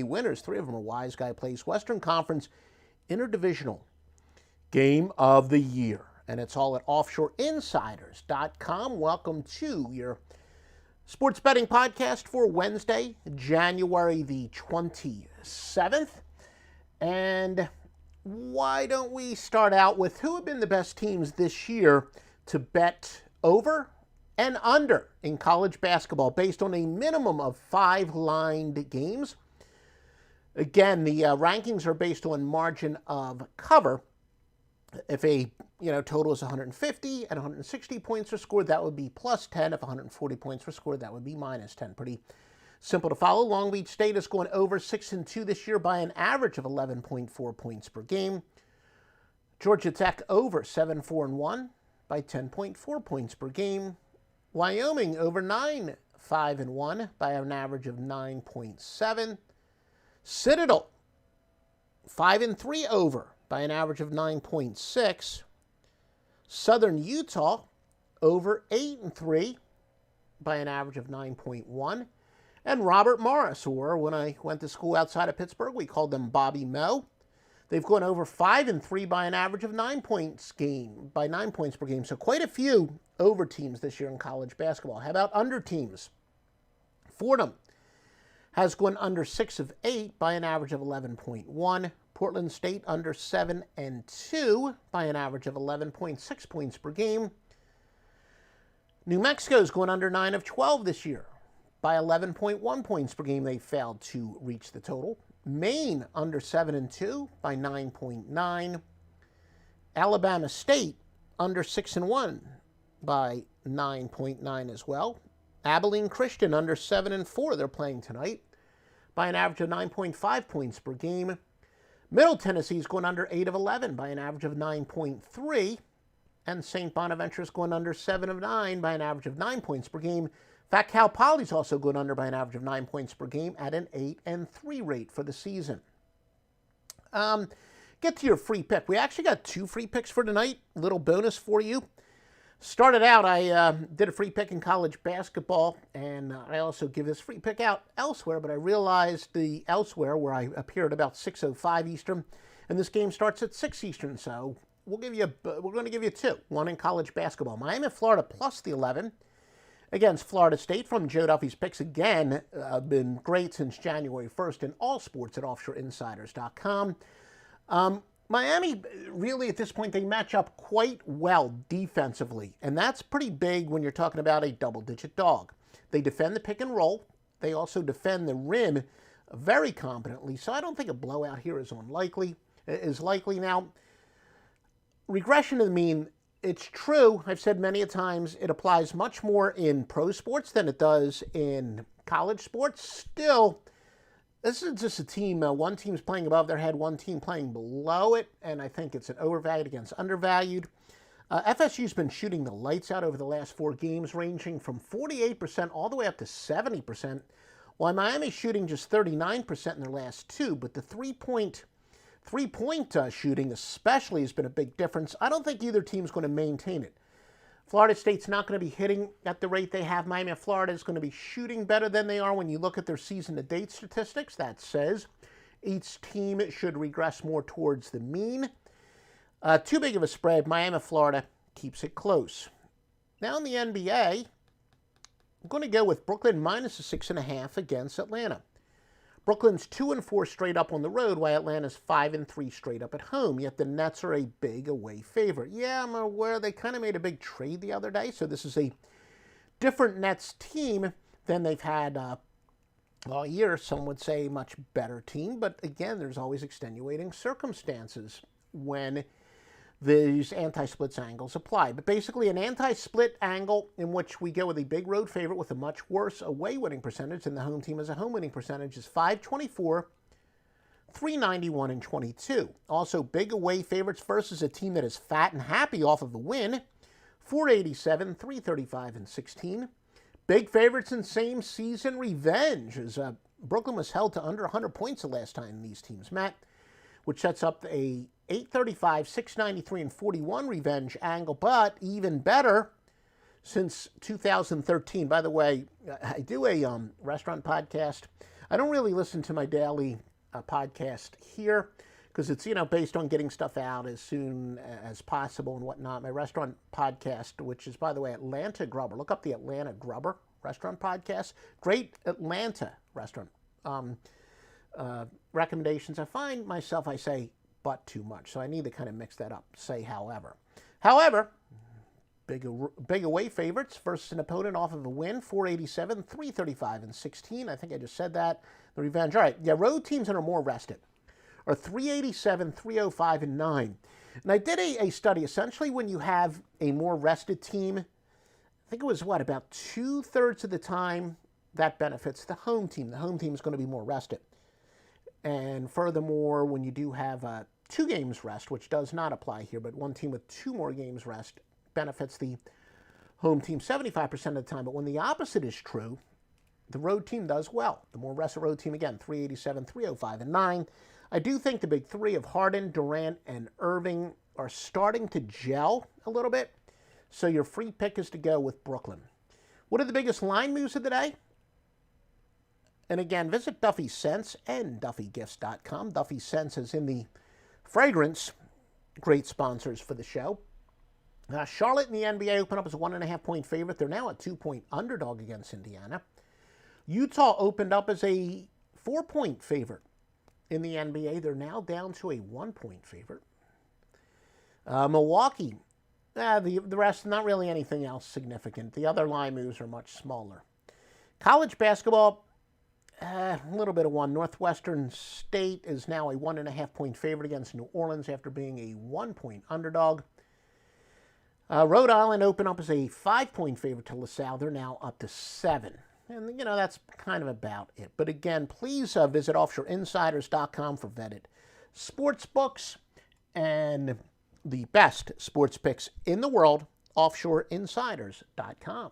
winners. 3 of them are Wise Guy Plays Western Conference Interdivisional Game of the Year. And it's all at offshoreinsiders.com. Welcome to your sports betting podcast for Wednesday, January the 27th. And why don't we start out with who have been the best teams this year to bet over and under in college basketball based on a minimum of 5 lined games. Again, the rankings are based on margin of cover. If a total is 150 and 160 points are scored, that would be plus 10. If 140 points were scored, that would be minus 10. Pretty simple to follow. Long Beach State is going over 6-2 this year by an average of 11.4 points per game. Georgia Tech over 7-4-1 by 10.4 points per game. Wyoming over 9-5-1 by an average of 9.7. Citadel 5-3 over by an average of 9.6. Southern Utah over 8-3 by an average of 9.1. And Robert Morris, or when I went to school outside of Pittsburgh, we called them Bobby Moe. They've gone over 5-3 by an average of 9 points per game. So quite a few over teams this year in college basketball. How about under teams? Fordham has gone under 6 of 8 by an average of 11.1. Portland State under 7-2 by an average of 11.6 points per game. New Mexico's going under 9 of 12 this year by 11.1 points per game. They failed to reach the total. Maine under 7-2 by 9.9. Alabama State under 6-1 by 9.9 as well. Abilene Christian under 7-4. They're playing tonight by an average of 9.5 points per game. Middle Tennessee's going under 8 of 11 by an average of 9.3. And St. Bonaventure's going under 7 of 9 by an average of 9 points per game. In fact, Cal Poly's also going under by an average of 9 points per game at an 8-3 rate for the season. Get to your free pick. We actually got 2 free picks for tonight. A little bonus for you. Started out, I did a free pick in college basketball, and I also give this free pick out elsewhere, but I realized the elsewhere where I appear at about 6:05 Eastern, and this game starts at 6 Eastern, so we're going to give you 2. One in college basketball. Miami, Florida plus the 11 against Florida State from Joe Duffy's picks. Again, been great since January 1st in all sports at offshoreinsiders.com. Miami, really, at this point, they match up quite well defensively, and that's pretty big when you're talking about a double-digit dog. They defend the pick and roll. They also defend the rim very competently, so I don't think a blowout here is likely. Now, regression to the mean, it's true. I've said many a times it applies much more in pro sports than it does in college sports. Still, this is just a team. One team's playing above their head, one team playing below it, and I think it's an overvalued against undervalued. FSU's been shooting the lights out over the last 4 games, ranging from 48% all the way up to 70%, while Miami's shooting just 39% in their last 2, but the three-point shooting especially has been a big difference. I don't think either team's going to maintain it. Florida State's not going to be hitting at the rate they have. Miami of Florida is going to be shooting better than they are when you look at their season-to-date statistics. That says each team should regress more towards the mean. Too big of a spread. Miami of Florida keeps it close. Now in the NBA, I'm going to go with Brooklyn minus a 6.5 against Atlanta. Brooklyn's 2-4 straight up on the road, while Atlanta's 5-3 straight up at home. Yet the Nets are a big away favorite. Yeah, I'm aware they kind of made a big trade the other day, so this is a different Nets team than they've had all year. Some would say a much better team, but again, there's always extenuating circumstances when these anti-splits angles apply. But basically an anti-split angle in which we go with a big road favorite with a much worse away winning percentage than the home team as a home winning percentage is 524, 391, and 22. Also big away favorites versus a team that is fat and happy off of a win, 487, 335, and 16. Big favorites in same season revenge as Brooklyn was held to under 100 points the last time these teams met, which sets up a 835, 693, and 41 revenge angle, but even better since 2013. By the way, I do a restaurant podcast. I don't really listen to my daily podcast here because it's, based on getting stuff out as soon as possible and whatnot. My restaurant podcast, which is, by the way, Atlanta Grubber. Look up the Atlanta Grubber restaurant podcast. Great Atlanta restaurant recommendations. I find myself, I say but too much, so I need to kind of mix that up. Say however. However, big away favorites versus an opponent off of a win, 487, 335, and 16. I think I just said that. The revenge. All right, yeah, road teams that are more rested are 387, 305, and 9. And I did a study. Essentially, when you have a more rested team, I think it was, about 2/3 of the time that benefits the home team. The home team is going to be more rested. And furthermore, when you do have 2 games rest, which does not apply here, but one team with 2 more games rest benefits the home team 75% of the time. But when the opposite is true, the road team does well. The more rested road team, again, 387, 305, and 9. I do think the big 3 of Harden, Durant, and Irving are starting to gel a little bit. So your free pick is to go with Brooklyn. What are the biggest line moves of the day? And again, visit Duffy Scents and DuffyGifts.com. Duffy Scents is in the fragrance. Great sponsors for the show. Charlotte in the NBA opened up as a 1.5-point favorite. They're now a 2-point underdog against Indiana. Utah opened up as a 4-point favorite in the NBA. They're now down to a 1-point favorite. Milwaukee, the rest, not really anything else significant. The other line moves are much smaller. College basketball, a little bit of one. Northwestern State is now a 1.5-point favorite against New Orleans after being a 1-point underdog. Rhode Island opened up as a 5-point favorite to LaSalle. They're now up to 7. And, that's kind of about it. But again, please visit offshoreinsiders.com for vetted sports books and the best sports picks in the world, offshoreinsiders.com.